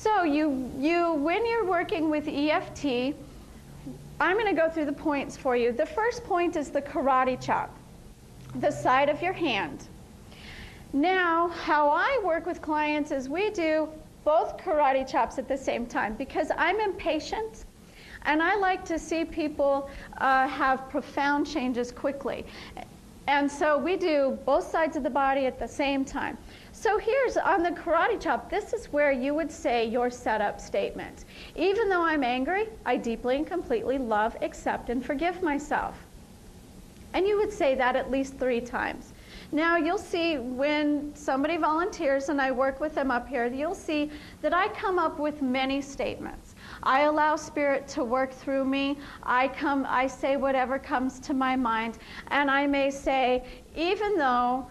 So when you're working with EFT, I'm going to go through the points for you. The first point is the karate chop, the side of your hand. Now, how I work with clients is we do both karate chops at the same time because I'm impatient and I like to see people have profound changes quickly. And so we do both sides of the body at the same time. So here's on the karate chop, this is where you would say your setup statement. Even though I'm angry, I deeply and completely love, accept, and forgive myself. And you would say that at least 3 times. Now you'll see when somebody volunteers and I work with them up here, you'll see that I come up with many statements. I allow spirit to work through me. I say whatever comes to my mind. And I may say, even though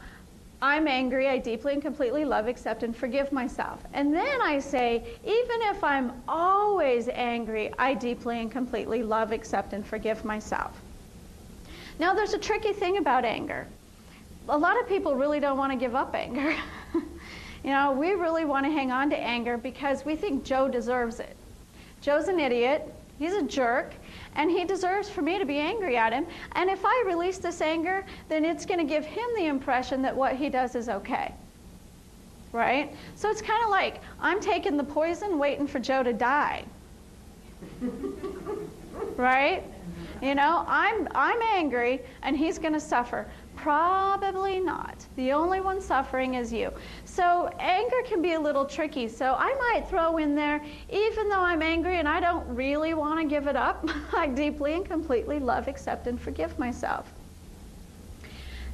I'm angry, I deeply and completely love, accept, and forgive myself. And then I say, even if I'm always angry, I deeply and completely love, accept, and forgive myself. Now there's a tricky thing about anger. A lot of people really don't want to give up anger. You know, we really want to hang on to anger because we think Joe deserves it. Joe's an idiot, he's a jerk, and he deserves for me to be angry at him. And if I release this anger, then it's going to give him the impression that what he does is okay. Right? So it's kind of like I'm taking the poison, waiting for Joe to die. Right? You know, I'm angry, and he's going to suffer. Probably not. The only one suffering is you. So anger can be a little tricky. So I might throw in there, even though I'm angry and I don't really want to give it up, I deeply and completely love, accept, and forgive myself.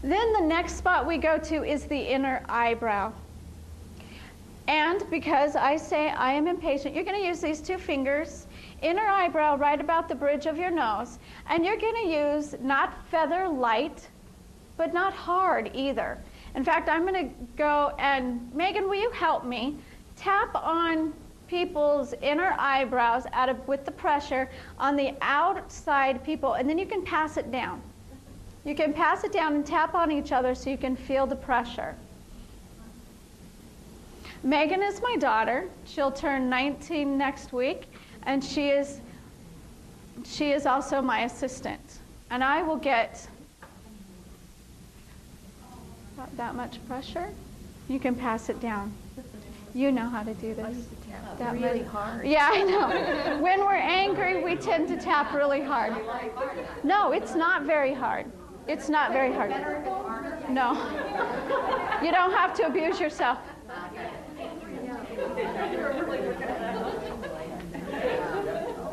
Then the next spot we go to is the inner eyebrow. And because I say I am impatient, you're going to use these 2 fingers, inner eyebrow right about the bridge of your nose, and you're going to use not feather light, but not hard either. In fact, I'm going to go and, Megan, will you help me? Tap on people's inner eyebrows with the pressure on the outside people, and then you can pass it down. You can pass it down and tap on each other so you can feel the pressure. Megan is my daughter. She'll turn 19 next week, and she is also my assistant. And I will get about that much pressure. You can pass it down. You know how to do this. That really hard. Yeah, I know. When we're angry, we tend to tap really hard. No, it's not very hard. It's not very hard. No. You don't have to abuse yourself.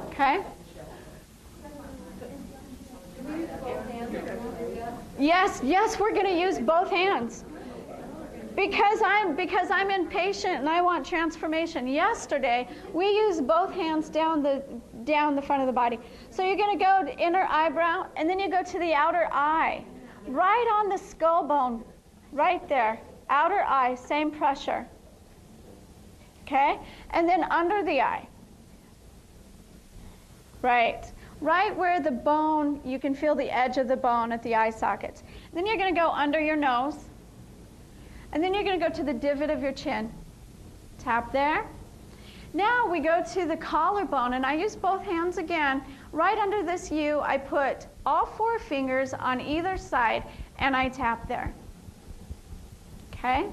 Okay? Yes, we're going to use both hands. Because I'm impatient and I want transformation. Yesterday, we used both hands down the front of the body. So you're going to go to inner eyebrow, and then you go to the outer eye. Right on the skull bone, right there. Outer eye, same pressure. Okay? And then under the eye. Right where the bone, you can feel the edge of the bone at the eye sockets. Then you're going to go under your nose. And then you're going to go to the divot of your chin. Tap there. Now we go to the collarbone, and I use both hands again. Right under this U, I put all 4 fingers on either side, and I tap there. Okay?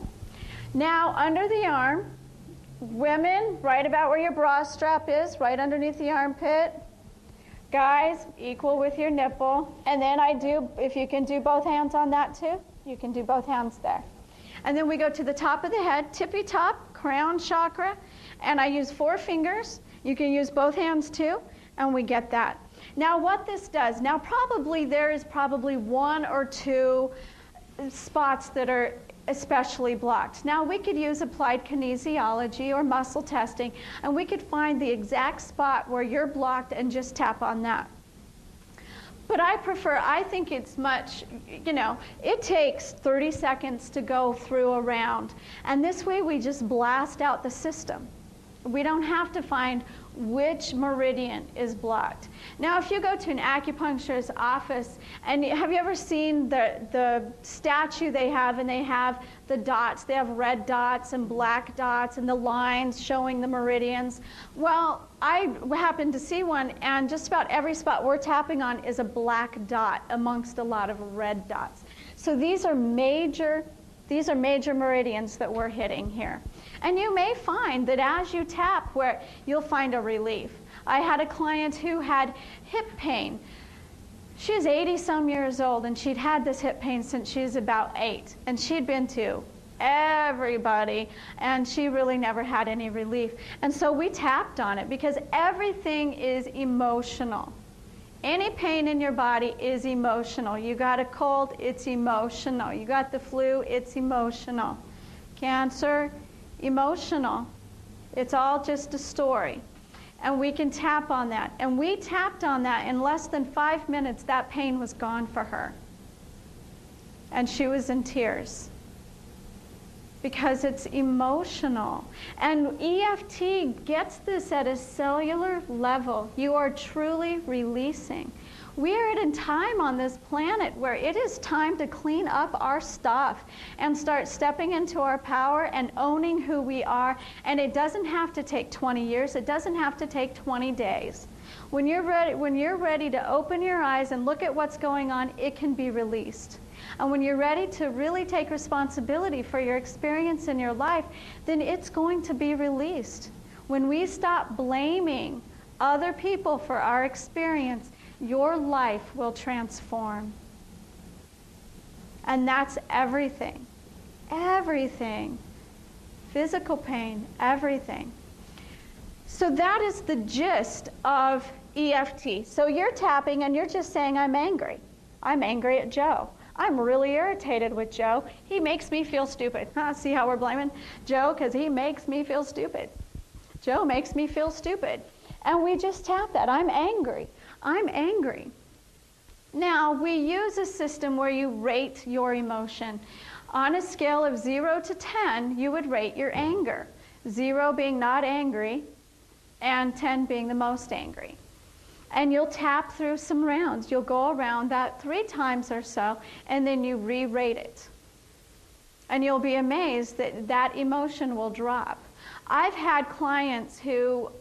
Now under the arm, women, right about where your bra strap is, right underneath the armpit. Guys, equal with your nipple. And then I do, if you can do both hands on that too, you can do both hands there. And then we go to the top of the head, tippy top, crown chakra, and I use 4 fingers. You can use both hands too, and we get that. Now what this does, now there is probably 1 or 2 spots that are especially blocked. Now we could use applied kinesiology or muscle testing, and we could find the exact spot where you're blocked and just tap on that. But I think it's much, it takes 30 seconds to go through a round. And this way we just blast out the system. We don't have to find which meridian is blocked. Now, if you go to an acupuncturist's office, and have you ever seen the statue they have, and they have the dots, they have red dots and black dots and the lines showing the meridians? Well, I happened to see one, and just about every spot we're tapping on is a black dot amongst a lot of red dots. So these are major meridians that we're hitting here. And you may find that as you tap, where you'll find a relief. I had a client who had hip pain. She was 80-some years old, and she'd had this hip pain since she was about 8. And she'd been to everybody, and she really never had any relief. And so we tapped on it, because everything is emotional. Any pain in your body is emotional. You got a cold, it's emotional. You got the flu, it's emotional. Cancer, emotional. It's all just a story. And we can tap on that. And we tapped on that. In less than 5 minutes, that pain was gone for her. And she was in tears. Because it's emotional. And EFT gets this at a cellular level. You are truly releasing. We are at a time on this planet where it is time to clean up our stuff and start stepping into our power and owning who we are. And it doesn't have to take 20 years. It doesn't have to take 20 days. When you're ready to open your eyes and look at what's going on, it can be released. And when you're ready to really take responsibility for your experience in your life, then it's going to be released. When we stop blaming other people for our experience, your life will transform. And that's everything. Everything. Physical pain, everything. So that is the gist of EFT. So you're tapping and you're just saying, I'm angry. I'm angry at Joe. I'm really irritated with Joe. He makes me feel stupid. See how we're blaming Joe? Because he makes me feel stupid. Joe makes me feel stupid. And we just tap that. I'm angry. I'm angry. Now, we use a system where you rate your emotion. On a scale of 0 to 10, you would rate your anger. 0 being not angry, and 10 being the most angry. And you'll tap through some rounds. You'll go around that 3 times or so, and then you re-rate it. And you'll be amazed that that emotion will drop. I've had clients who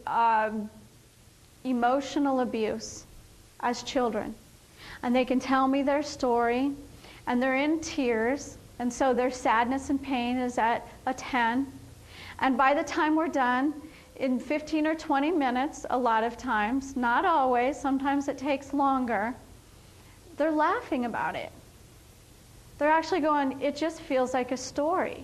emotional abuse as children. And they can tell me their story, and they're in tears, and so their sadness and pain is at a 10. And by the time we're done, in 15 or 20 minutes, a lot of times, not always, sometimes it takes longer, they're laughing about it. They're actually going, it just feels like a story.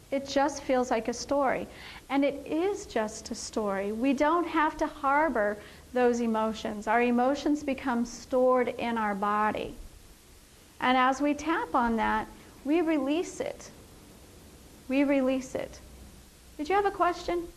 It just feels like a story. And it is just a story. We don't have to harbor those emotions. Our emotions become stored in our body. And as we tap on that, we release it. We release it. Did you have a question?